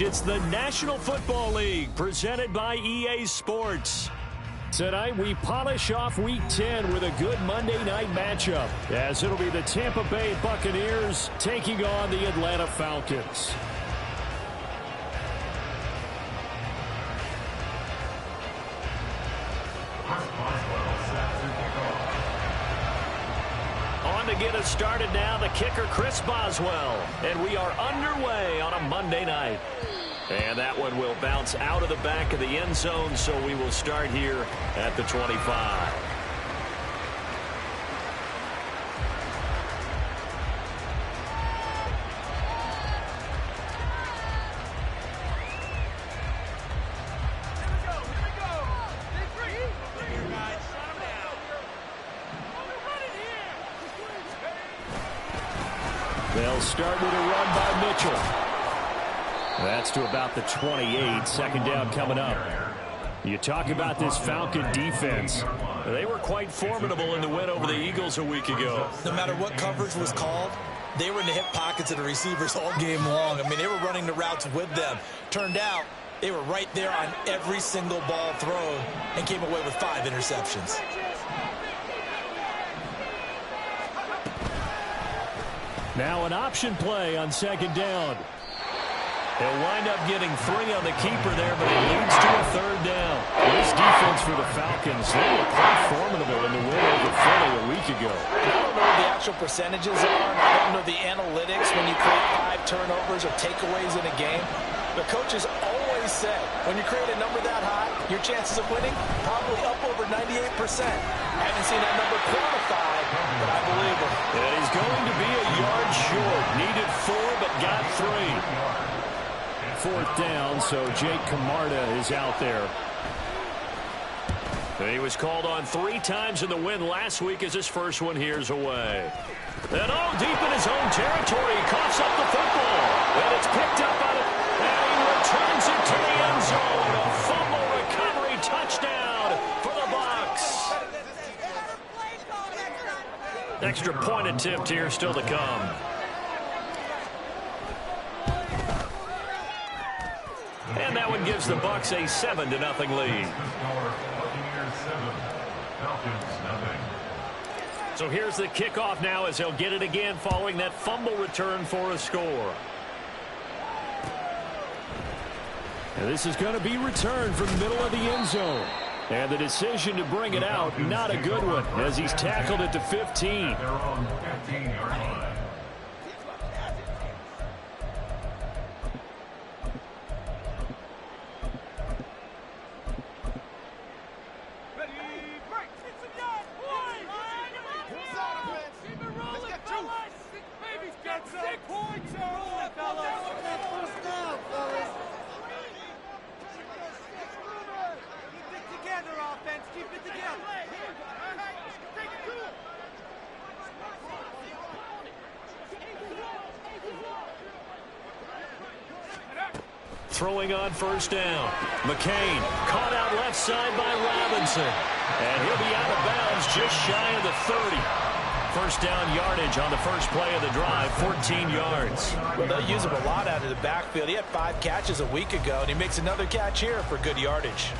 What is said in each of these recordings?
It's the National Football League presented by EA Sports. Tonight we polish off Week 10 with a good Monday night matchup, as it'll be the Tampa Bay Buccaneers taking on the Atlanta Falcons. On to get us started now, the kicker Chris Boswell. And we are underway on a Monday night. And that one will bounce out of the back of the end zone, so we will start here at the 25. They'll start with a run by Mitchell. That's to about the 28. Second down coming up. You talk about this Falcon defense. They were quite formidable in the win over the Eagles a week ago. No matter what coverage was called, they were in the hip pockets of the receivers all game long. I mean, they were running the routes with them. Turned out, they were right there on every single ball thrown and came away with 5 interceptions. Now an option play on second down. They'll wind up getting 3 on the keeper there, but it leads to a third down. This defense for the Falcons, they were quite formidable in the win over Philly a week ago. I don't know what the actual percentages are. I don't know the analytics when you create 5 turnovers or takeaways in a game. The coaches always say, when you create a number that high, your chances of winning probably up over 98%. I haven't seen that number quantified, but I believe it. And he's going to be a yard short. Needed 4, but got 3. Fourth down, so Jake Camarda is out there. He was called on 3 times in the win last week as his first one here's away. And all deep in his own territory, he coughs up the football. And it's picked up out of, and he returns it to the end zone. A fumble recovery touchdown for the Bucs. Extra point attempt here still to come. And that one gives the Bucs a 7-0 lead. So here's the kickoff now as he'll get it again following that fumble return for a score. And this is going to be returned from the middle of the end zone. And the decision to bring it out, not a good one, as he's tackled at the 15. Throwing on first down. McCain caught out left side by Robinson. And he'll be out of bounds just shy of the 30. First down yardage on the first play of the drive, 14 yards. Well, they'll use him a lot out of the backfield. He had 5 catches a week ago, and he makes another catch here for good yardage.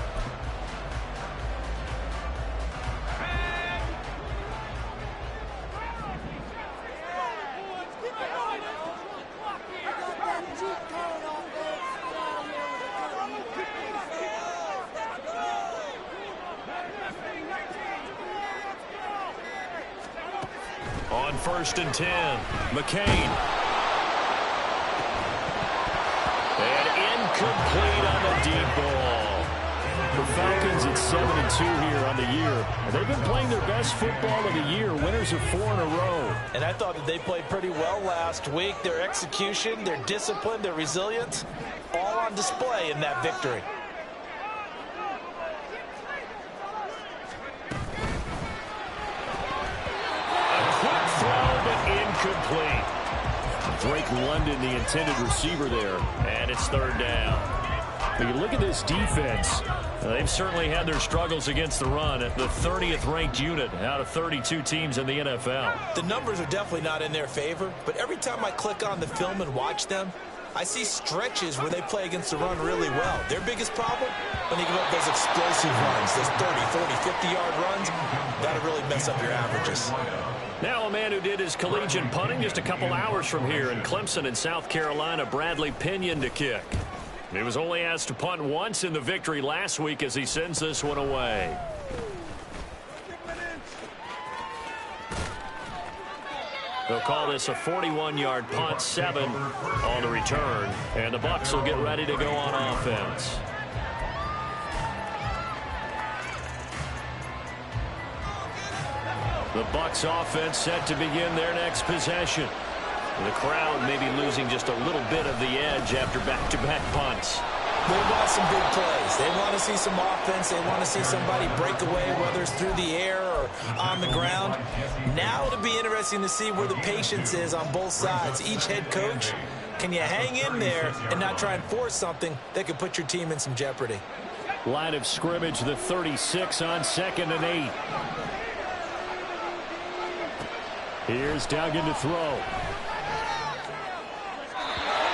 On 1st and 10, McCain. And incomplete on the deep ball. The Falcons at 7-2 here on the year. They've been playing their best football of the year, winners of 4 in a row. And I thought that they played pretty well last week. Their execution, their discipline, their resilience, all on display in that victory. Complete. Drake London, the intended receiver there. And it's 3rd down. When you look at this defense, they've certainly had their struggles against the run at the 30th ranked unit out of 32 teams in the NFL. The numbers are definitely not in their favor, but every time I click on the film and watch them, I see stretches where they play against the run really well. Their biggest problem, when they give up those explosive runs, those 30, 40, 50-yard runs, that'll really mess up your averages. Now a man who did his collegiate punting just a couple hours from here in Clemson in South Carolina, Bradley Pinion to kick. He was only asked to punt once in the victory last week as he sends this one away. They'll call this a 41-yard punt, 7 on the return, and the Bucs will get ready to go on offense. The Bucs offense set to begin their next possession. The crowd may be losing just a little bit of the edge after back-to-back punts. They want some big plays. They want to see some offense. They want to see somebody break away, whether it's through the air or on the ground. Now it'll be interesting to see where the patience is on both sides. Each head coach, can you hang in there and not try and force something that could put your team in some jeopardy? Line of scrimmage, the 36 on 2nd and 8. Here's Duggan to throw.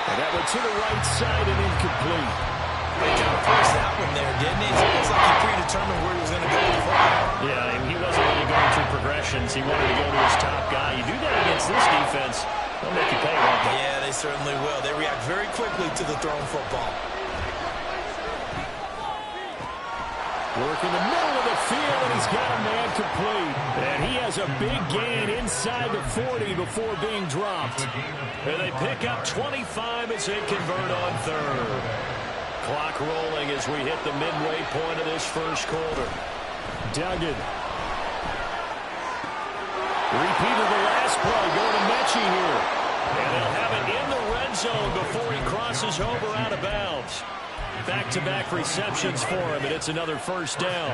And that went to the right side and incomplete. They kind of forced that one there, didn't he? It looks like he predetermined where he was going to go with the football. Yeah, and he wasn't really going through progressions. He wanted to go to his top guy. You do that against this defense, they'll make you pay, won't they? Yeah, they certainly will. They react very quickly to the thrown football. Work in the middle of the field, and he's got a man complete. And he has a big gain inside the 40 before being dropped. And they pick up 25 as they convert on 3rd. Clock rolling as we hit the midway point of this first quarter. Duggan. Repeat of the last play. Go to Mechie here. And they'll have it in the red zone before he crosses over out of bounds. Back-to-back receptions for him, and it's another first down.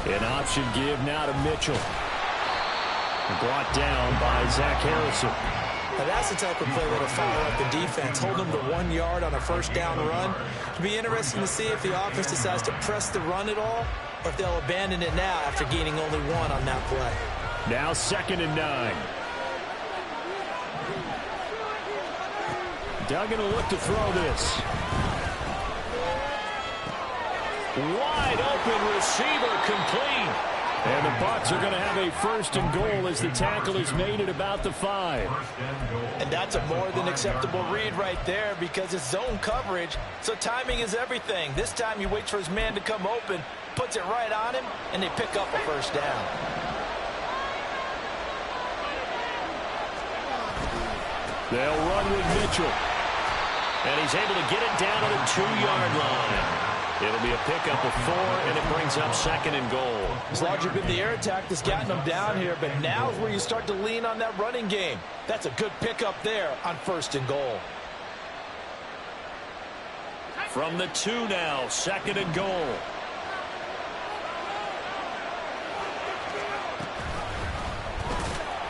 An option give now to Mitchell. Brought down by Zach Harrison. Now that's the type of play that'll fire up the defense. Hold them to 1 yard on a first down run. It'll be interesting to see if the offense decides to press the run at all, or if they'll abandon it now after gaining only 1 on that play. Now 2nd and 9. Duggan will look to throw this. Wide open receiver complete. And the Bucs are going to have a 1st and goal as the tackle is made at about the 5. And that's a more than acceptable read right there because it's zone coverage, so timing is everything. This time he waits for his man to come open, puts it right on him, and they pick up a first down. They'll run with Mitchell. And he's able to get it down to the 2-yard line. It'll be a pickup of 4, and it brings up 2nd and goal. It's largely been the air attack that's gotten them down here, but now is where you start to lean on that running game. That's a good pickup there on 1st and goal. From the 2 now, 2nd and goal.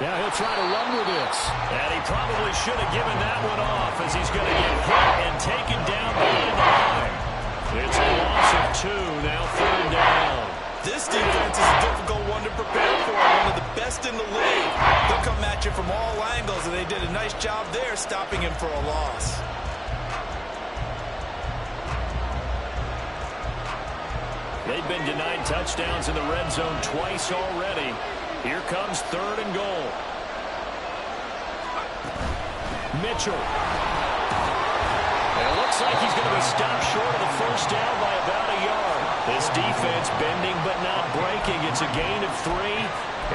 Now he'll try to run with this. And he probably should have given that one off as he's going to get hit and taken down behind the line. It's a loss of 2, now 3rd down. This defense is a difficult one to prepare for, one of the best in the league. They'll come at you from all angles, and they did a nice job there stopping him for a loss. They've been denied touchdowns in the red zone twice already. Here comes 3rd and goal. Mitchell. It looks like he's going to be stopped short of the first down by about a yard. This defense bending but not breaking. It's a gain of 3.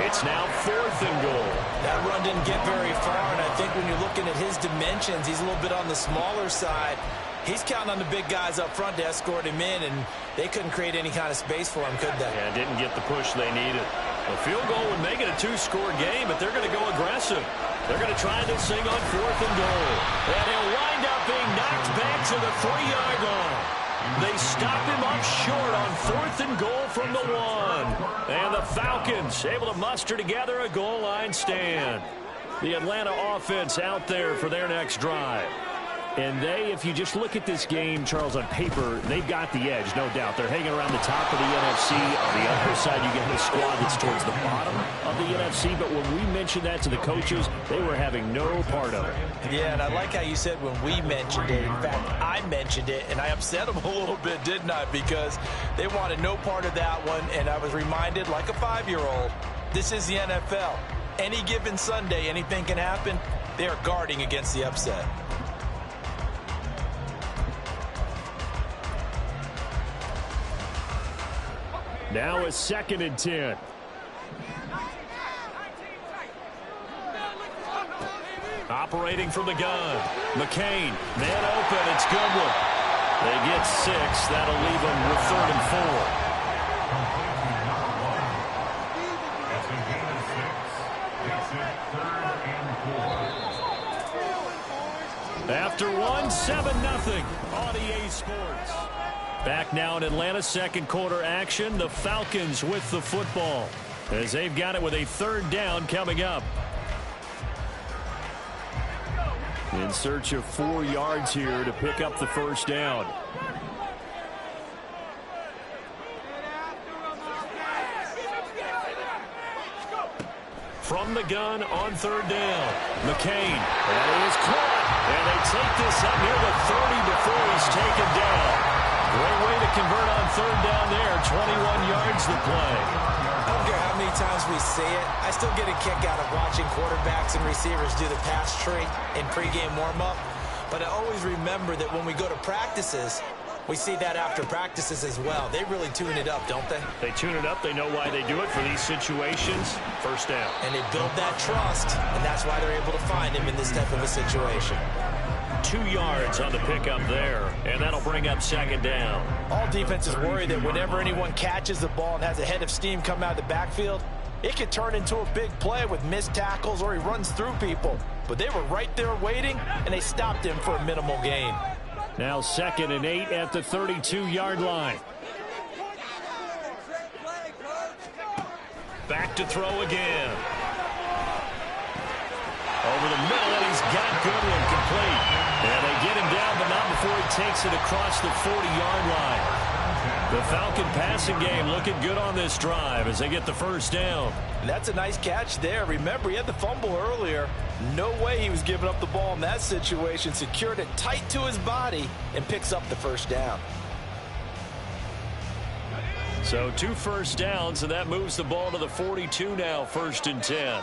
It's now 4th and goal. That run didn't get very far, and I think when you're looking at his dimensions, he's a little bit on the smaller side. He's counting on the big guys up front to escort him in, and they couldn't create any kind of space for him, could they? Yeah, didn't get the push they needed. A field goal would make it a 2-score game, but they're going to go aggressive. They're going to try this thing on 4th and goal. And he'll wind up being knocked back to the 3-yard line. They stop him up short on 4th and goal from the 1. And the Falcons able to muster together a goal line stand. The Atlanta offense out there for their next drive. And they, if you just look at this game, Charles, on paper, they've got the edge, no doubt. They're hanging around the top of the NFC. On the other side, you get a squad that's towards the bottom of the NFC. But when we mentioned that to the coaches, they were having no part of it. Yeah, and I like how you said when we mentioned it. In fact, I mentioned it, and I upset them a little bit, didn't I? Because they wanted no part of that one, and I was reminded, like a 5-year-old, this is the NFL. Any given Sunday, anything can happen. They are guarding against the upset. Now a 2nd and 10. Operating from the gun. McCain, man open, it's Goodwin. They get 6. That'll leave them with 3rd and 4. After 1, 7-0 on EA Sports. Back now in Atlanta, second quarter action. The Falcons with the football as they've got it with a 3rd down coming up. In search of 4 yards here to pick up the 1st down. From the gun on 3rd down. McCain, that is caught. And they take this up near the 30 before he's taken down. Great way to convert on 3rd down there. 21 yards to play. I don't care how many times we say it. I still get a kick out of watching quarterbacks and receivers do the pass tree in pregame warm-up. But I always remember that when we go to practices, we see that after practices as well. They really tune it up, don't they? They tune it up. They know why they do it for these situations. 1st down. And they build that trust, and that's why they're able to find him in this type of a situation. 2 yards on the pickup there, and that'll bring up 2nd down. All defenses worry that whenever anyone catches the ball and has a head of steam come out of the backfield, it could turn into a big play with missed tackles or he runs through people. But they were right there waiting, and they stopped him for a minimal gain. Now 2nd and 8 at the 32-yard line. Back to throw again. Over the middle, and he's got Goodwin complete. And they get him down, but not before he takes it across the 40-yard line. The Falcon passing game looking good on this drive as they get the 1st down. That's a nice catch there. Remember, he had the fumble earlier. No way he was giving up the ball in that situation. Secured it tight to his body and picks up the 1st down. So 2 first downs, and that moves the ball to the 42 now, 1st and 10.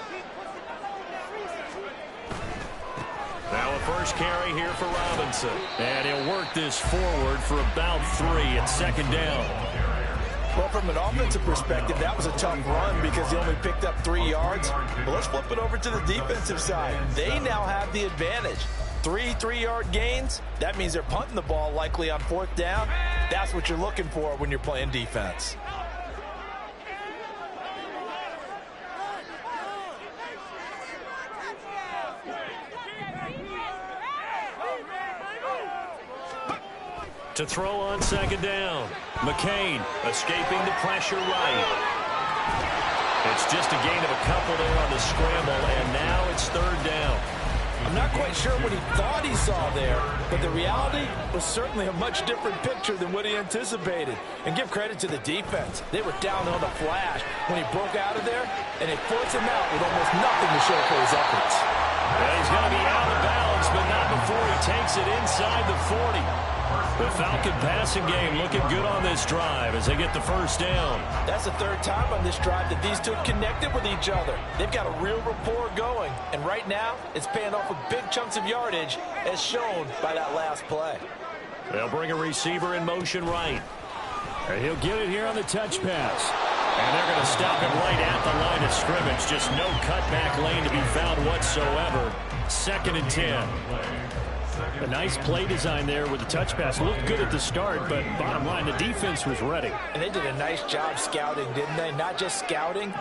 Now a first carry here for Robinson. And he'll work this forward for about 3 at 2nd down. Well, from an offensive perspective, that was a tough run because he only picked up 3 yards. But let's flip it over to the defensive side. They now have the advantage. 3 3-yard gains. That means they're punting the ball likely on 4th down. That's what you're looking for when you're playing defense. To throw on 2nd down. McCain escaping the pressure right. It's just a gain of a couple there on the scramble, and now it's 3rd down. I'm not quite sure what he thought he saw there, but the reality was certainly a much different picture than what he anticipated. And give credit to the defense. They were down on the flash when he broke out of there, and they forced him out with almost nothing to show for his efforts. Well, he's going to be out of bounds, but not before he takes it inside the 40. The Falcon passing game looking good on this drive as they get the 1st down. That's the 3rd time on this drive that these two connected with each other. They've got a real rapport going, and right now it's paying off with big chunks of yardage as shown by that last play. They'll bring a receiver in motion right. And he'll get it here on the touch pass. And they're going to stop him right at the line of scrimmage. Just no cutback lane to be found whatsoever. 2nd and 10. A nice play design there with the touch pass. Looked good at the start, but bottom line, the defense was ready. And they did a nice job scouting, didn't they? Not just scouting,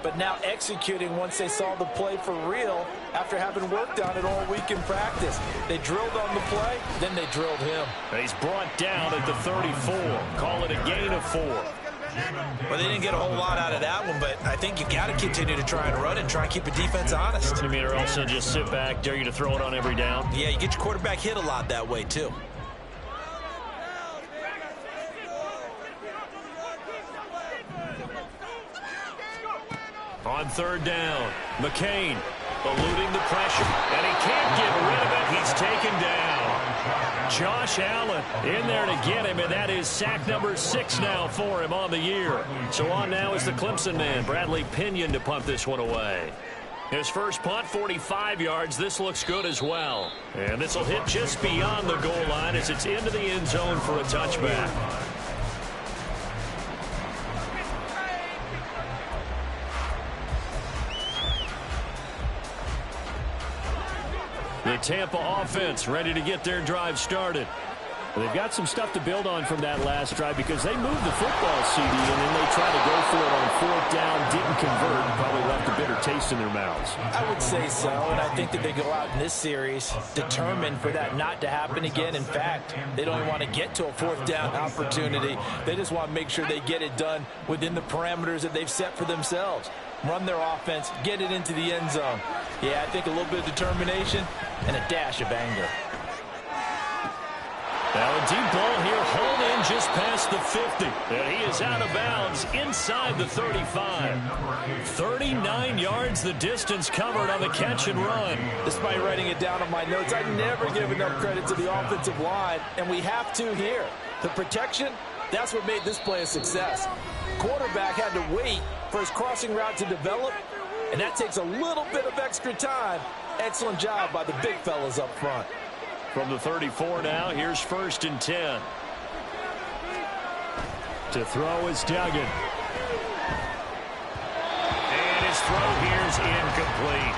but now executing once they saw the play for real after having worked on it all week in practice. They drilled on the play, then they drilled him. He's brought down at the 34. Call it a gain of 4. Well, they didn't get a whole lot out of that one, but I think you got to continue to try and run and try and keep the defense honest. You mean, or also just sit back, dare you to throw it on every down? Yeah, you get your quarterback hit a lot that way, too. On third down, McCain eluding the pressure, and he can't get rid of it. He's taken down. Josh Allen in there to get him, and that is sack number 6 now for him on the year. So on now is the Clemson man, Bradley Pinion, to punt this one away. His first punt, 45 yards. This looks good as well. And this will hit just beyond the goal line as it's into the end zone for a touchback. The Tampa offense ready to get their drive started. Well, they've got some stuff to build on from that last drive because they moved the football, CD, and then they tried to go for it on fourth down, didn't convert, and probably left a bitter taste in their mouths. I would say so, and I think that they go out in this series determined for that not to happen again. In fact, they don't even want to get to a fourth down opportunity. They just want to make sure they get it done within the parameters that they've set for themselves. Run their offense, get it into the end zone. Yeah, I think a little bit of determination and a dash of anger. Now a deep ball here, hauled in just past the 50. And he is out of bounds inside the 35. 39 yards the distance covered on the catch and run. Despite writing it down on my notes, I never give enough credit to the offensive line, and we have to here. The protection, that's what made this play a success. Quarterback had to wait for his crossing route to develop, and that takes a little bit of extra time. Excellent job by the big fellas up front. From the 34 now, here's 1st and 10. To throw is Duggan. And his throw here's incomplete.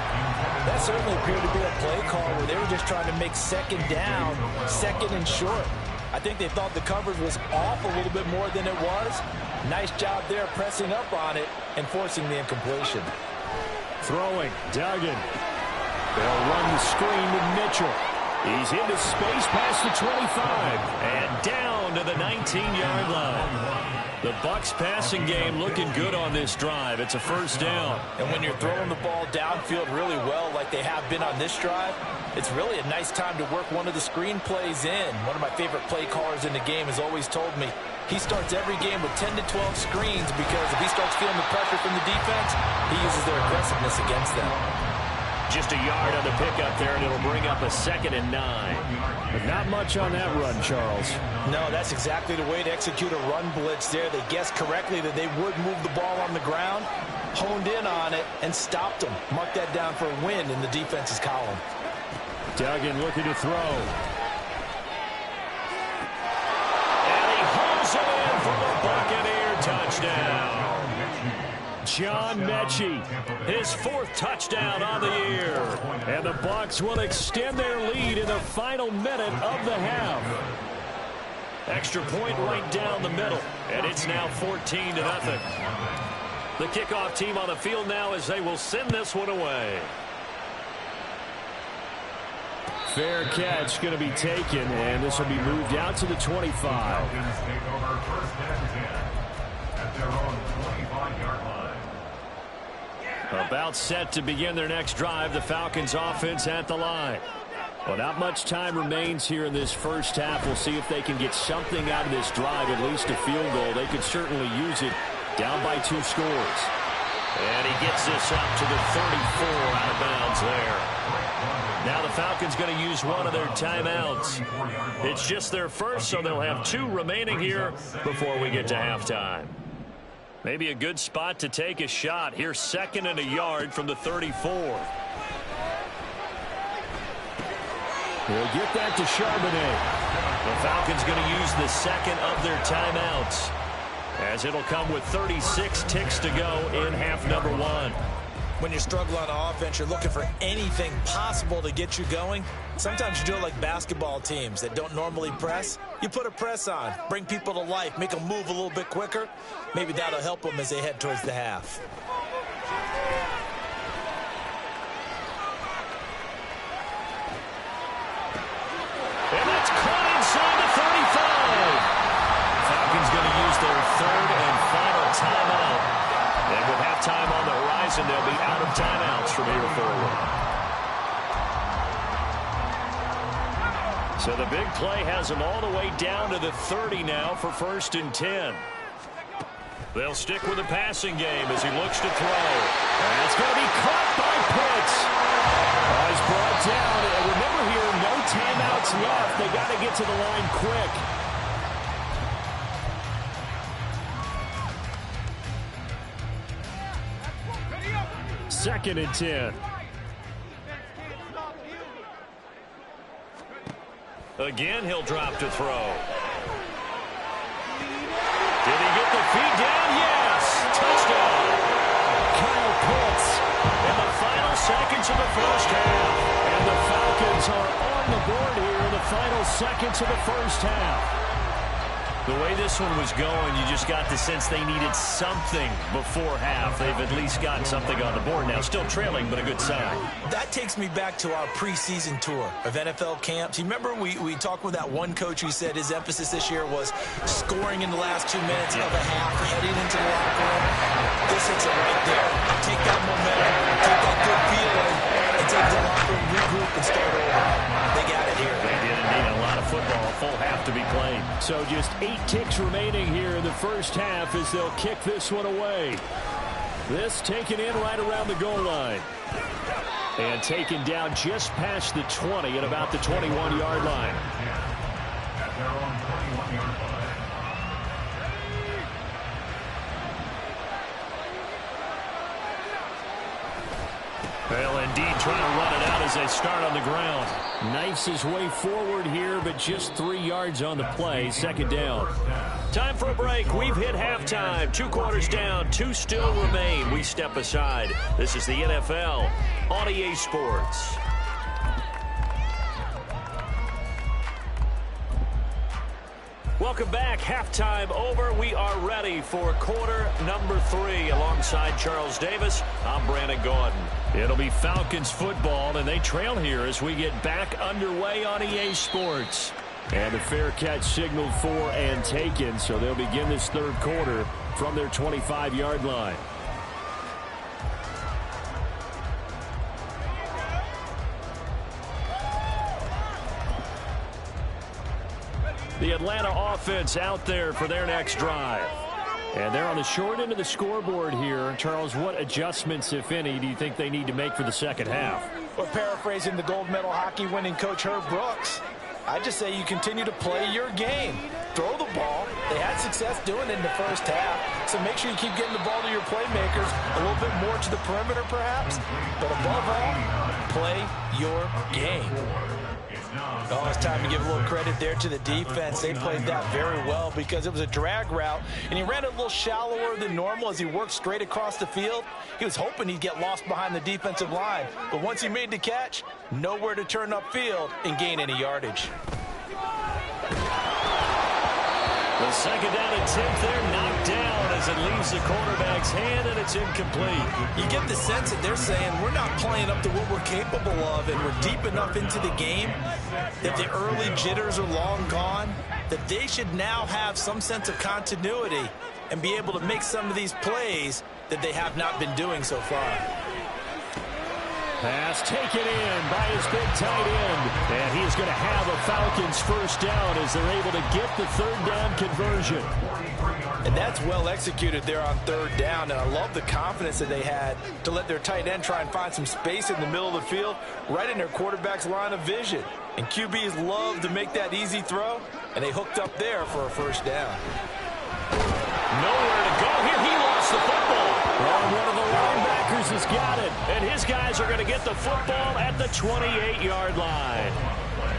That certainly appeared to be a play call where they were just trying to make second down, second and short. I think they thought the coverage was off a little bit more than it was. Nice job there pressing up on it and forcing the incompletion. Throwing, Duggan. They'll run the screen with Mitchell. He's into space past the 25 and down to the 19-yard line. The Bucs passing game looking good on this drive. It's a first down. And when you're throwing the ball downfield really well like they have been on this drive, it's really a nice time to work one of the screen plays in. One of my favorite play callers in the game has always told me he starts every game with 10 to 12 screens because if he starts feeling the pressure from the defense, he uses their aggressiveness against them. Just a yard on the pickup there, and it'll bring up a 2nd and 9. But not much on that run, Charles. No, that's exactly the way to execute a run blitz there. They guessed correctly that they would move the ball on the ground, honed in on it, and stopped them. Mark that down for a win in the defense's column. Duggan looking to throw. And he holds it in for the Buccaneer touchdown. John Mechie, his 4th touchdown on the year. And the Bucs will extend their lead in the final minute of the half. Extra point right down the middle, and it's now 14-0. The kickoff team on the field now as they will send this one away. Fair catch going to be taken, and this will be moved out to the 25. About set to begin their next drive, the Falcons offense at the line. Well, not much time remains here in this first half. We'll see if they can get something out of this drive, at least a field goal. They could certainly use it down by 2 scores. And he gets this up to the 34 out of bounds there. Now the Falcons going to use one of their timeouts. It's just their first, so they'll have 2 remaining here before we get to halftime. Maybe a good spot to take a shot. Here's 2nd and a yard from the 34. We'll get that to Charbonnet. The Falcons going to use the 2nd of their timeouts, as it'll come with 36 ticks to go in half number 1. When you're struggling on offense, you're looking for anything possible to get you going. Sometimes you do it like basketball teams that don't normally press. You put a press on, bring people to life, make them move a little bit quicker. Maybe that'll help them as they head towards the half. And that's caught inside the 35. Falcons going to use their 3rd and final and they'll be out of timeouts from here forward. So the big play has them all the way down to the 30 now for 1st and 10. They'll stick with the passing game as he looks to throw. And it's going to be caught by Pitts. He's brought down. And remember here, no timeouts left. They got to get to the line quick. 2nd and 10. Again, he'll drop to throw. Did he get the feet down? Yes! Touchdown! Kyle Pitts in the final seconds of the first half. And the Falcons are on the board here in the final seconds of the first half. The way this one was going, you just got the sense they needed something before half. They've at least gotten something on the board now. Still trailing, but a good sign. That takes me back to our preseason tour of NFL camps. You remember we talked with that one coach who said his emphasis this year was scoring in the last 2 minutes of a half, heading into the locker room. This hits it right there. Take that momentum, take that good feeling, and take the locker room, regroup, and start over. They got it here. They did indeed. A lot of football, a full half to be played. So just 8 ticks remaining here in the first half as they'll kick this one away. This taken in right around the goal line. And taken down just past the 20 at about the 21-yard line. Well, indeed, trying to run it out as they start on the ground. Knifes his way forward here, but just 3 yards on the play. 2nd down. Time for a break. We've hit halftime. 2 quarters down. 2 still remain. We step aside. This is the NFL on EA Sports. Welcome back. Halftime over. We are ready for quarter number 3. Alongside Charles Davis, I'm Brandon Gordon. It'll be Falcons football, and they trail here as we get back underway on EA Sports. And the fair catch signaled for and taken, so they'll begin this 3rd quarter from their 25-yard line. The Atlanta offense out there for their next drive. And they're on the short end of the scoreboard here. Charles, what adjustments, if any, do you think they need to make for the 2nd half? Well, paraphrasing the gold medal hockey winning coach Herb Brooks, I just say you continue to play your game. Throw the ball. They had success doing it in the first half, so make sure you keep getting the ball to your playmakers, a little bit more to the perimeter perhaps, but above all, play your game. Oh, it's time to give a little credit there to the defense. They played that very well because it was a drag route, and he ran it a little shallower than normal as he worked straight across the field. He was hoping he'd get lost behind the defensive line, but once he made the catch, nowhere to turn upfield and gain any yardage. The 2nd down and 10th there, knocked down as it leaves the quarterback's hand, and it's incomplete. You get the sense that they're saying we're not playing up to what we're capable of, and we're deep enough into the game that the early jitters are long gone, that they should now have some sense of continuity and be able to make some of these plays that they have not been doing so far. Pass taken in by his big tight end. And he is going to have a Falcons 1st down as they're able to get the 3rd down conversion. And that's well executed there on 3rd down. And I love the confidence that they had to let their tight end try and find some space in the middle of the field, right in their quarterback's line of vision. And QBs love to make that easy throw, and they hooked up there for a 1st down. Nowhere to go here. He lost the football. And one of the linebackers has got it. And his guys are going to get the football at the 28-yard line.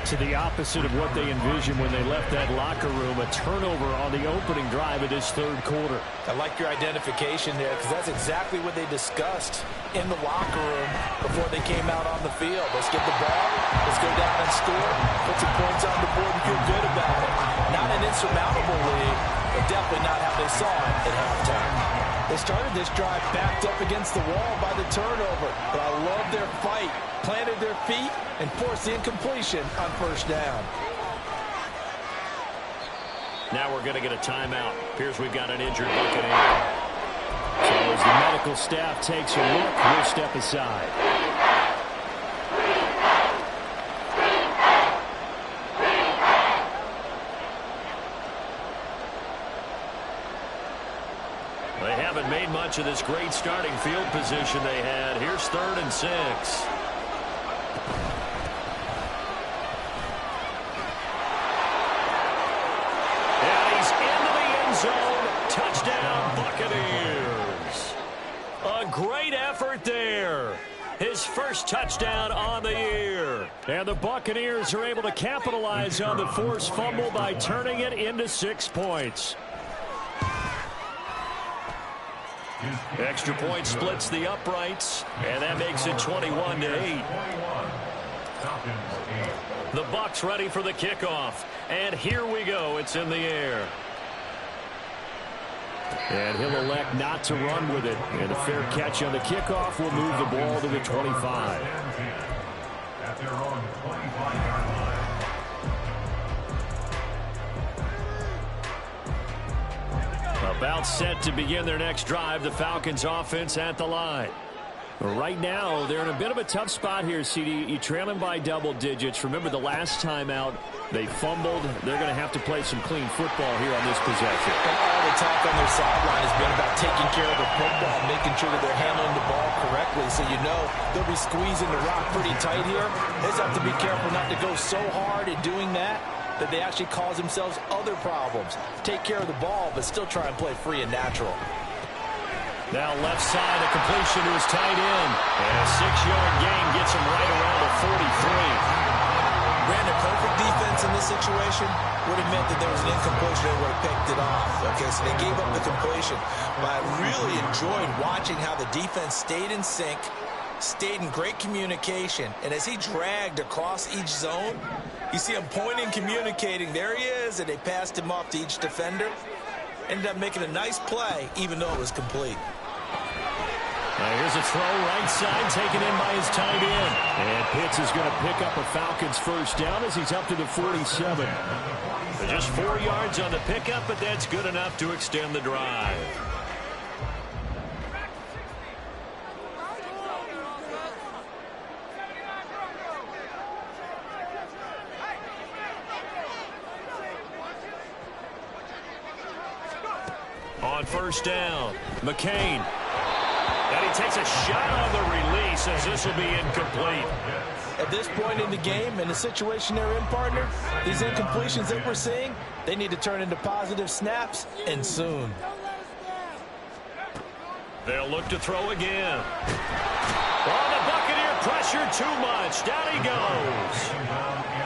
To the opposite of what they envisioned when they left that locker room, a turnover on the opening drive of this 3rd quarter. I like your identification there because that's exactly what they discussed in the locker room before they came out on the field. Let's get the ball. Let's go down and score. Put some points on the board and feel good about it. Not an insurmountable lead, but definitely not how they saw it at halftime. They started this drive backed up against the wall by the turnover, but I love their fight. Planted their feet and forced the incompletion on 1st down. Now we're going to get a timeout. Appears we've got an injured Buccaneer. So as the medical staff takes a look, we'll step aside. They haven't made much of this great starting field position they had. Here's 3rd and 6. And he's into the end zone. Touchdown, Buccaneers. A great effort there. His first touchdown on the year. And the Buccaneers are able to capitalize on the forced fumble by turning it into 6 points. Extra point splits the uprights, and that makes it 21-8. The Bucs ready for the kickoff, and here we go. It's in the air. And he'll elect not to run with it. And a fair catch on the kickoff will move the ball to the 25. At their own 25-yard line. About set to begin their next drive, the Falcons offense at the line. Right now, they're in a bit of a tough spot here, CD. You trail them by double digits. Remember the last time out, they fumbled. They're going to have to play some clean football here on this possession. And all the talk on their sideline has been about taking care of the football, making sure that they're handling the ball correctly. So you know they'll be squeezing the rock pretty tight here. They just have to be careful not to go so hard in doing that they actually cause themselves other problems. Take care of the ball, but still try and play free and natural. Now left side, a completion to his tight end. And a 6-yard gain gets him right around the 43. Brandon, perfect defense in this situation would have meant that there was an incompletion. They would have picked it off. Okay, so they gave up the completion. But I really enjoyed watching how the defense stayed in sync, stayed in great communication. And as he dragged across each zone, you see him pointing, communicating. There he is, and they passed him off to each defender. Ended up making a nice play, even though it was complete. Now here's a throw right side taken in by his tight end. And Pitts is going to pick up a Falcons first down as he's up to the 47. Just 4 yards on the pickup, but that's good enough to extend the drive. On first down, McCain. And he takes a shot on the release as this will be incomplete. At this point in the game, in the situation they're in, partner, these incompletions that we're seeing, they need to turn into positive snaps, and soon. They'll look to throw again. Oh, the Buccaneer pressure too much. Down he goes.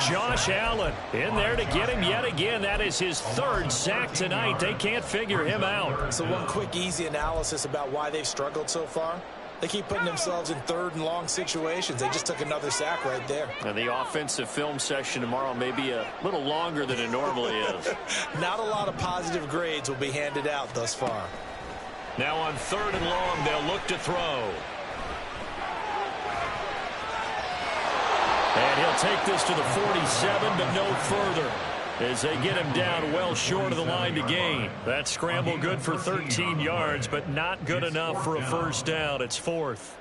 Josh Allen in there to get him yet again. That is his 3rd sack tonight. They can't figure him out. So one quick, easy analysis about why they've struggled so far. They keep putting themselves in 3rd and long situations. They just took another sack right there. And the offensive film session tomorrow may be a little longer than it normally is. Not a lot of positive grades will be handed out thus far. Now on 3rd and long, they'll look to throw. And he'll take this to the 47, but no further, as they get him down well short of the line to gain. That scramble good for 13 yards, but not good enough for a first down. It's 4th.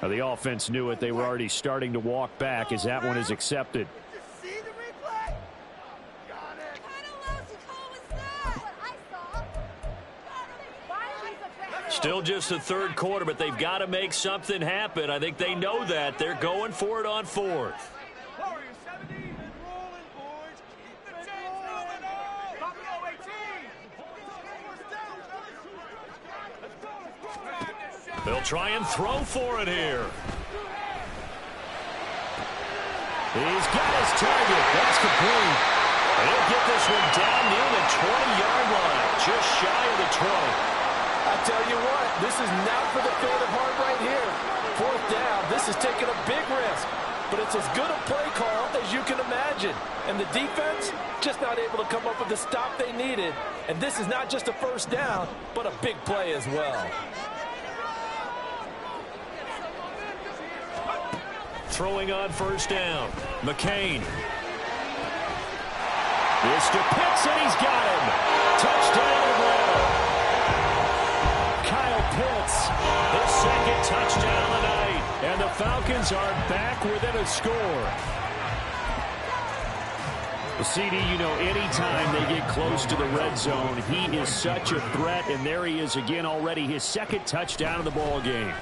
The offense knew it. They were already starting to walk back as that one is accepted. Still just the 3rd quarter, but they've got to make something happen. I think they know that. They're going for it on 4th. They'll try and throw for it here. He's got his target. That's complete. And he'll get this one down near the 20-yard line, just shy of the 20. I tell you what, this is not for the faint of heart right here. Fourth down, this is taking a big risk. But it's as good a play call as you can imagine. And the defense just not able to come up with the stop they needed. And this is not just a first down, but a big play as well. Throwing on first down. McCain. This to Pitts, and he's got him. Touchdown, Atlanta. Kyle Pitts, his second touchdown of the night. And the Falcons are back within a score. Well, CD, you know, anytime they get close to the red zone, he is such a threat. And there he is again already, his second touchdown of the ball game.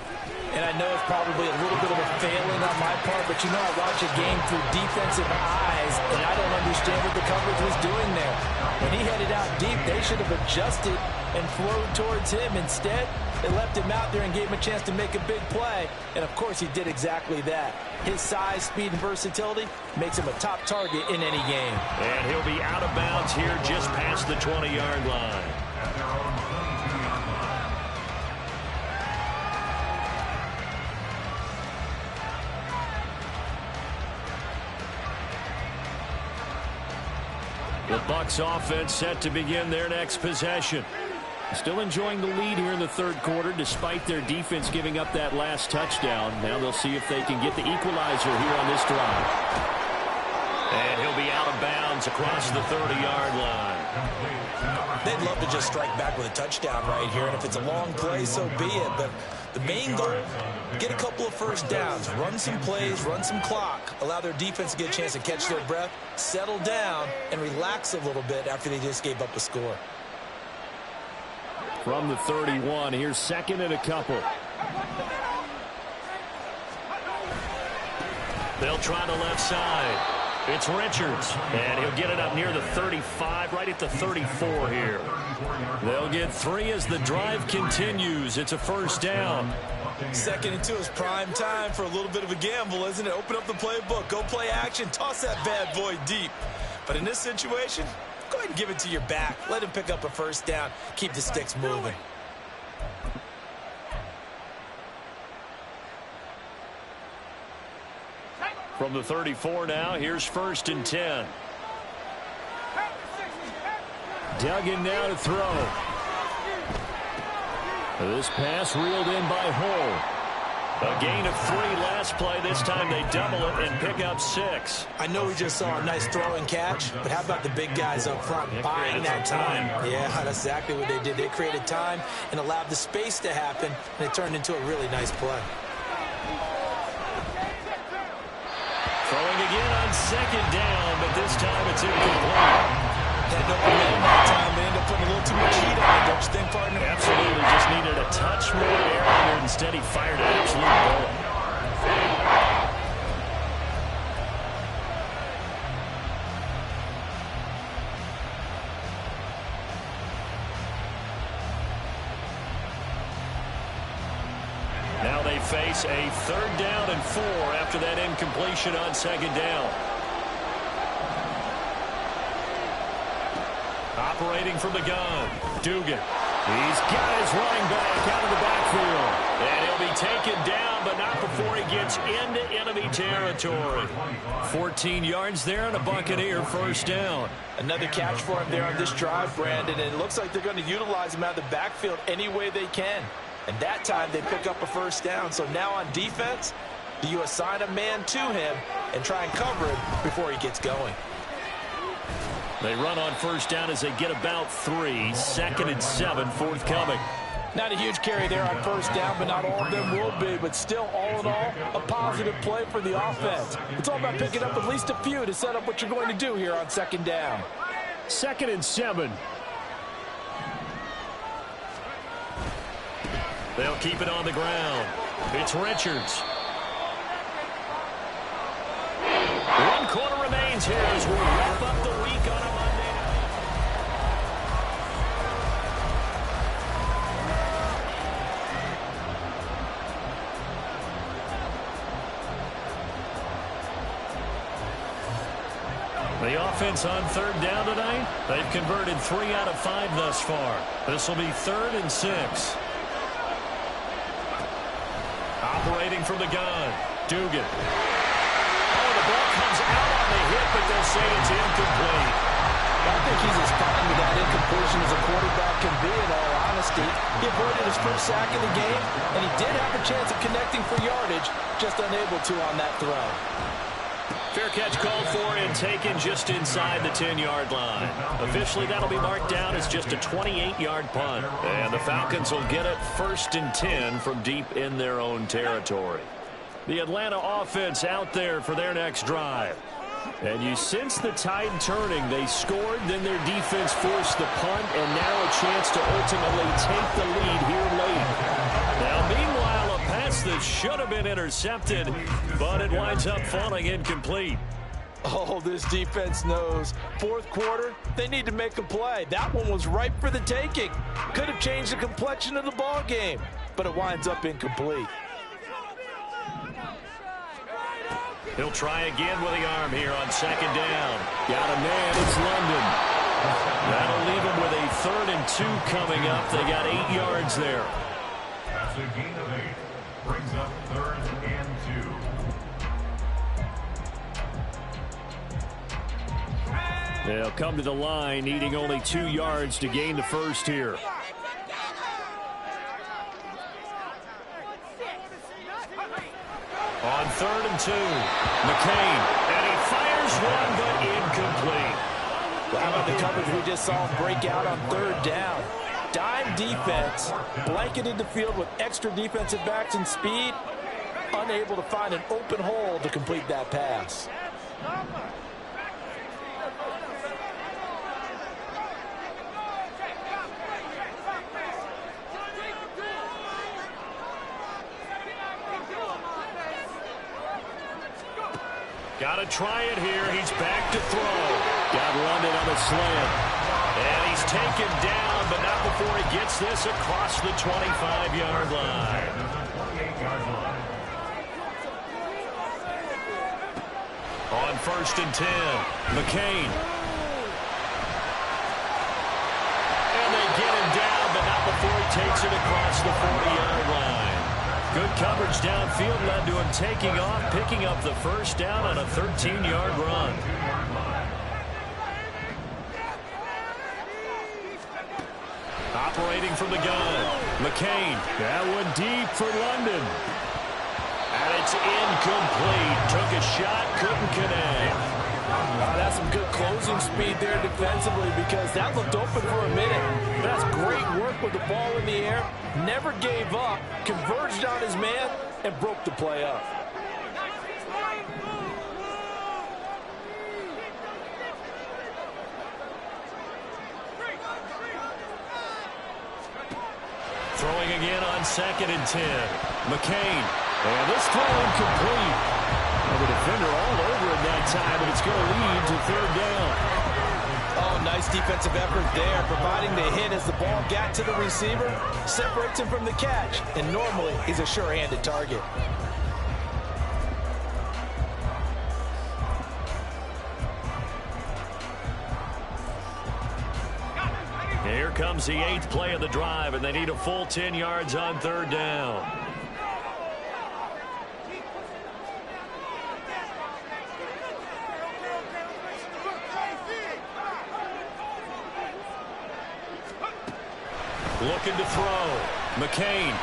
And I know it's probably a little bit of a failing on my part, but you know I watch a game through defensive eyes, and I don't understand what the coverage was doing there. When he headed out deep, they should have adjusted and flowed towards him. Instead, they left him out there and gave him a chance to make a big play. And, of course, he did exactly that. His size, speed, and versatility makes him a top target in any game. And he'll be out of bounds here just past the 20-yard line. The Bucs offense set to begin their next possession. Still enjoying the lead here in the third quarter despite their defense giving up that last touchdown. Now they'll see if they can get the equalizer here on this drive. And he'll be out of bounds across the 30-yard line. They'd love to just strike back with a touchdown right here, and if it's a long play, so be it. But the main goal, get a couple of first downs, run some plays, run some clock, allow their defense to get a chance to catch their breath, settle down, and relax a little bit after they just gave up a score. From the 31, here's second and a couple. They'll try the left side. It's Richards, and he'll get it up near the 35, right at the 34 here. They'll get 3 as the drive continues. It's a first down. 2nd and 2 is prime time for a little bit of a gamble, isn't it? Open up the playbook, go play action, toss that bad boy deep. But in this situation, go ahead and give it to your back. Let him pick up a first down. Keep the sticks moving. From the 34 now, here's 1st and 10. Duggan now to throw. This pass reeled in by Hull. A gain of 3 last play. This time they double it and pick up 6. I know we just saw a nice throw and catch, but how about the big guys up front buying that time? Yeah, that's exactly what they did. They created time and allowed the space to happen, and it turned into a really nice play. Throwing again on 2nd down, but this time it's incomplete. Had no momentum that time. They ended up putting a little too much heat on it, don't you think, partner? Absolutely. Just needed a touch more air under it. Instead, he fired an absolute bullet. Now they face a 3rd down and 4 after that incompletion on 2nd down. Operating from the gun, Dugan. He's got his running back out of the backfield. And he'll be taken down, but not before he gets into enemy territory. 14 yards there and a Buccaneer first down. Another catch for him there on this drive, Brandon, and it looks like they're going to utilize him out of the backfield any way they can. And that time they pick up a first down. So now on defense, do you assign a man to him and try and cover him before he gets going? They run on first down as they get about 3. 2nd and 7, forthcoming. Not a huge carry there on first down, but not all of them will be. But still, all in all, a positive play for the offense. It's all about picking up at least a few to set up what you're going to do here on 2nd down. 2nd and 7. They'll keep it on the ground. It's Richards. 1 quarter remains here as we wrap up the week on a Monday night. The offense on third down tonight? They've converted 3 out of 5 thus far. This will be 3rd and 6. Operating from the gun, Dugan. Oh, the ball comes out on the hit, but they'll say it's incomplete. I think he's as fine with that incompletion as a quarterback can be, in all honesty. He avoided his first sack of the game, and he did have a chance of connecting for yardage, just unable to on that throw. Fair catch called for and taken just inside the 10-yard line. Officially, that'll be marked down as just a 28-yard punt. And the Falcons will get it 1st and 10 from deep in their own territory. The Atlanta offense out there for their next drive. And you sense the tide turning. They scored, then their defense forced the punt, and now a chance to ultimately take the lead here late. Now, meanwhile, a pass that should have been intercepted, but it winds up falling incomplete. Oh, this defense knows. 4th quarter, they need to make a play. That one was ripe for the taking. Could have changed the complexion of the ball game, but it winds up incomplete. He'll try again with the arm here on 2nd down. Got a man, it's London. That'll leave him with a 3rd and 2 coming up. They got 8 yards there. That's a gain of 8. Brings up 3rd and 2. They'll come to the line, needing only 2 yards to gain the first here. On 3rd and 2, McCain, and he fires one, but incomplete. Well, how about the coverage we just saw him break out on 3rd down? Dime defense, blanketed the field with extra defensive backs and speed, unable to find an open hole to complete that pass. Got to try it here. He's back to throw. Got London on a slant. And he's taken down, but not before he gets this across the 25-yard line. On 1st and 10, McCain. And they get him down, but not before he takes it across the 40-yard line. Good coverage downfield led to him taking off, picking up the 1st down on a 13-yard run. Operating from the gun, McCain. That one deep for London. And it's incomplete. Took a shot, couldn't connect. That's some good closing speed there defensively, because that looked open for a minute. That's great work with the ball in the air. Never gave up, converged on his man, and broke the play up. Throwing again on 2nd and 10. McCain. And this throw incomplete. And the defender all over it that time, but it's going to lead to 3rd down. Oh, nice defensive effort there, providing the hit as the ball got to the receiver, separates him from the catch, and normally he's a sure-handed target. Here comes the 8th play of the drive, and they need a full 10 yards on 3rd down. Looking to throw. McCain.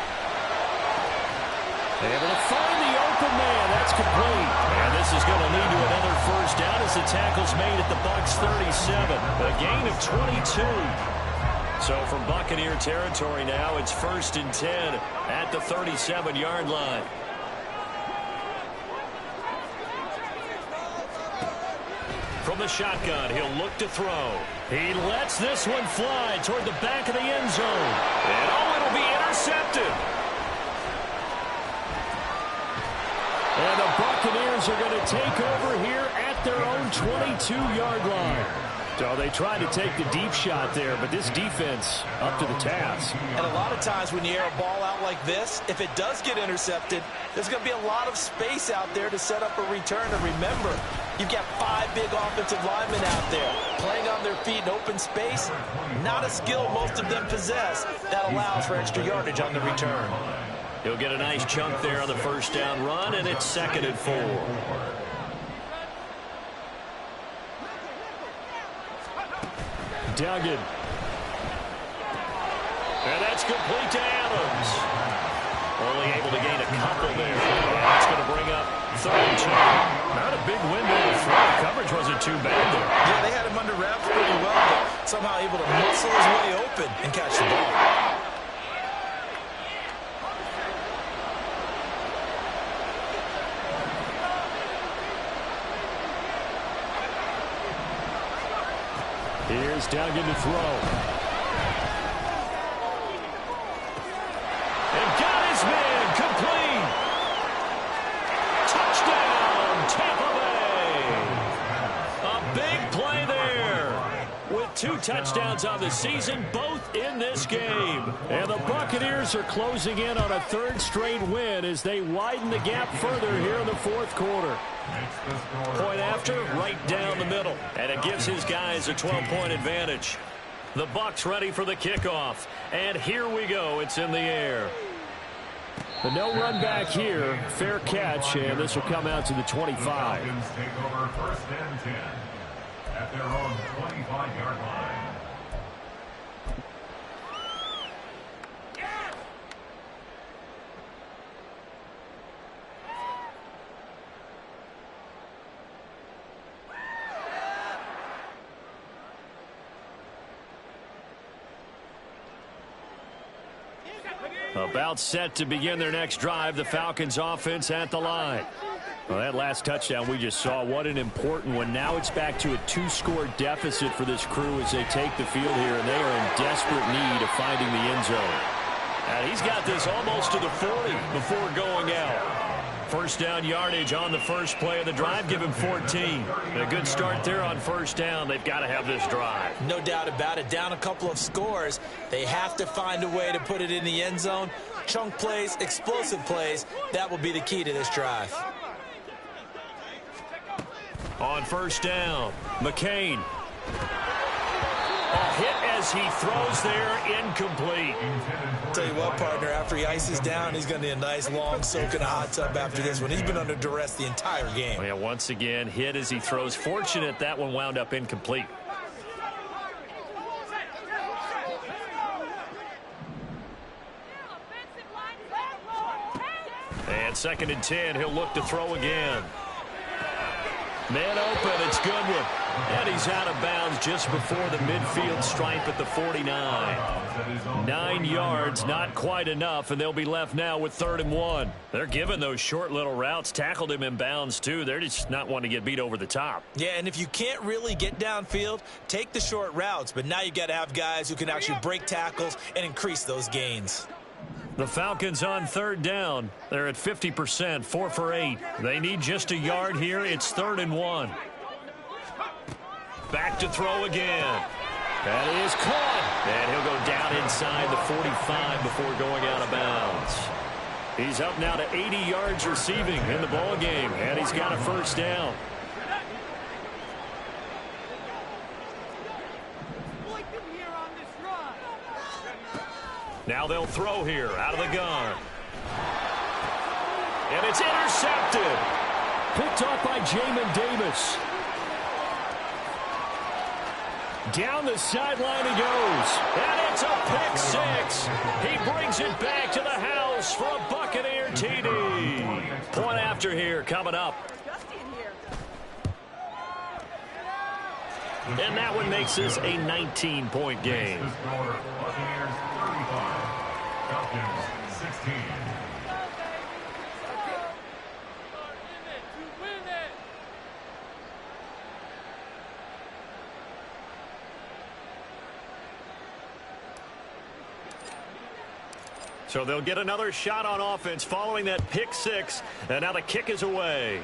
Able to find the open man. That's complete. And this is going to lead to another 1st down as the tackle's made at the Bucs 37. A gain of 22. So from Buccaneer territory now, it's 1st and 10 at the 37-yard line. From the shotgun, he'll look to throw. He lets this one fly toward the back of the end zone. And oh, it'll be intercepted. And the Buccaneers are going to take over here at their own 22-yard line. So they tried to take the deep shot there, but this defense up to the task. And a lot of times when you air a ball out like this, if it does get intercepted, there's going to be a lot of space out there to set up a return. And remember, you've got 5 big offensive linemen out there playing on their feet in open space. Not a skill most of them possess that allows for extra yardage on the return. He'll get a nice chunk there on the first down run, and it's 2nd and 4. Duggan. And that's complete to Adams. Only able to gain a couple there. That's going to bring up 3rd and 2. Not a big window to throw. Coverage wasn't too bad there. Yeah, they had him under wraps pretty well, but somehow able to muscle his way open and catch the ball. Here's Duggan to throw. And got his man complete. Touchdown, Tampa Bay. A big play there. With 2 touchdowns on the season, both in this game. And the Buccaneers are closing in on a 3rd straight win as they widen the gap further here in the 4th quarter. Point after, right down the middle. And it gives his guys a 12-point advantage. The Bucs ready for the kickoff. And here we go. It's in the air. The no run back here. Fair catch, and this will come out to the 25. Falcons take over 1st and 10 at their own 25-yard line. About set to begin their next drive, the Falcons offense at the line. Well, that last touchdown we just saw, what an important one. Now it's back to a 2-score deficit for this crew as they take the field here, and they are in desperate need of finding the end zone. And he's got this almost to the 40 before going out. First down yardage on the first play of the drive. Give him 14. A good start there on first down. They've got to have this drive. No doubt about it. Down a couple of scores. They have to find a way to put it in the end zone. Chunk plays, explosive plays. That will be the key to this drive. On first down, McCain. A hit as he throws there, incomplete. Tell you what, partner, after he ices down, he's going to need a nice long soak in a hot tub after this one. He's been under duress the entire game. Oh, yeah, once again, hit as he throws. Fortunate that one wound up incomplete. And 2nd and 10, he'll look to throw again. Man open, it's Goodwin. And he's out of bounds just before the midfield stripe at the 49. 9 yards, not quite enough, and they'll be left now with 3rd and 1. They're giving those short little routes. Tackled him in bounds, too. They're just not wanting to get beat over the top. Yeah, and if you can't really get downfield, take the short routes. But now you got to have guys who can actually break tackles and increase those gains. The Falcons on 3rd down. They're at 50%, 4 for 8. They need just a yard here. It's 3rd and 1. Back to throw again. That is caught. And he'll go down inside the 45 before going out of bounds. He's up now to 80 yards receiving in the ball game, and he's got a first down. Now they'll throw here out of the gun. And it's intercepted. Picked off by Jamin Davis. Down the sideline he goes. And it's a pick six. He brings it back to the house for a Buccaneer TD. Point after here coming up. And that one makes this a 19-point game. Buccaneers 35, Falcons 16. So they'll get another shot on offense following that pick six. And now the kick is away.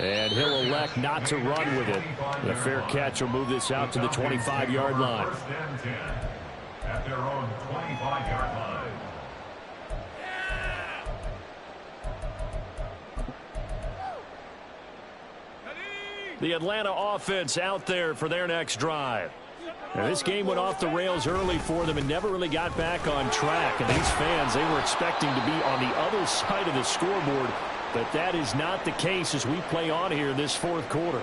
And he'll elect not to run with it. The fair catch will move this out to the 25-yard line. First and 10 at their own 25-yard line. The Atlanta offense out there for their next drive. Now, this game went off the rails early for them and never really got back on track. And these fans, they were expecting to be on the other side of the scoreboard. But that is not the case as we play on here in this fourth quarter.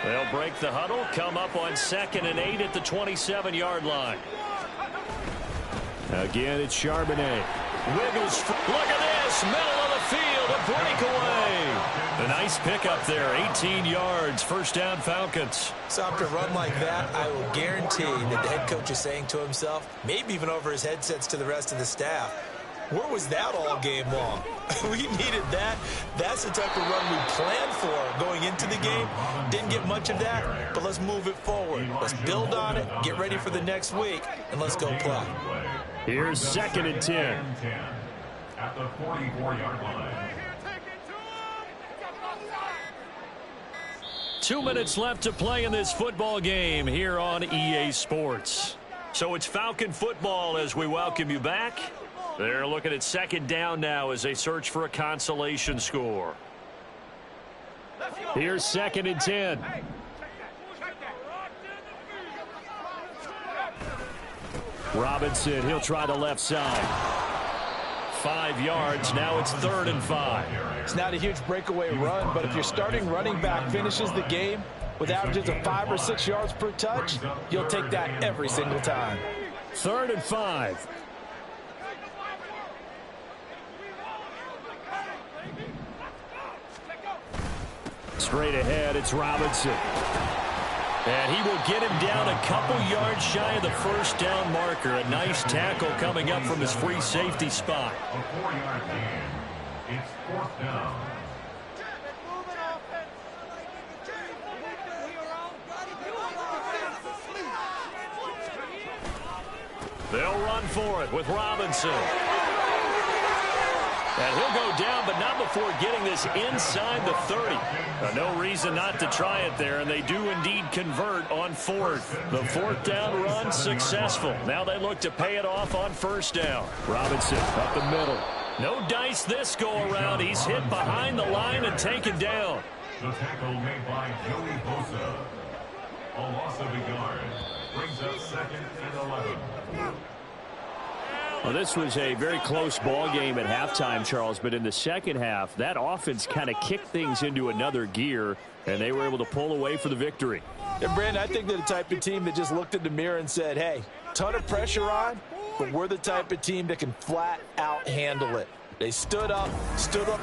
They'll break the huddle, come up on 2nd and 8 at the 27-yard line. Again, it's Charbonnet. Wiggles. Look at this. Middle of the field. A breakaway. A nice pickup there. 18 yards. First down, Falcons. So after a run like that, I will guarantee that the head coach is saying to himself, maybe even over his headsets to the rest of the staff, where was that all game long? We needed that. That's the type of run we planned for going into the game. Didn't get much of that, but let's move it forward. Let's build on it, get ready for the next week, and let's go play. Here's 2nd and 10. At the 44-yard line. 2 minutes left to play in this football game here on EA Sports. So it's Falcon football as we welcome you back. They're looking at 2nd down now as they search for a consolation score. Here's 2nd and 10. Robinson, he'll try the left side. 5 yards. Now it's 3rd and 5. It's not a huge breakaway run, but if your starting running back finishes the game with averages of 5 or 6 yards per touch, you'll take that every single time. 3rd and 5. Straight ahead, it's Robinson. And he will get him down a couple yards shy of the first down marker. A nice tackle coming up from his free safety spot. A 4-yard gain. It's 4th down. They'll run for it with Robinson. And he'll go down, but not before getting this inside the 30. No reason not to try it there, and they do indeed convert on 4th. The 4th down run successful. Now they look to pay it off on 1st down. Robinson up the middle. No dice this go-around. He's hit behind the line and taken down. The tackle made by Joey Bosa. A loss of a yard. Brings up 2nd and 11. Well, this was a very close ball game at halftime, Charles, but in the second half, that offense kind of kicked things into another gear, and they were able to pull away for the victory. And, Brandon, I think they're the type of team that just looked in the mirror and said, hey, ton of pressure on, but we're the type of team that can flat out handle it. They stood up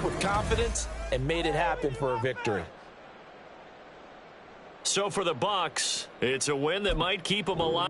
with confidence, and made it happen for a victory. So for the Bucs, it's a win that might keep them alive.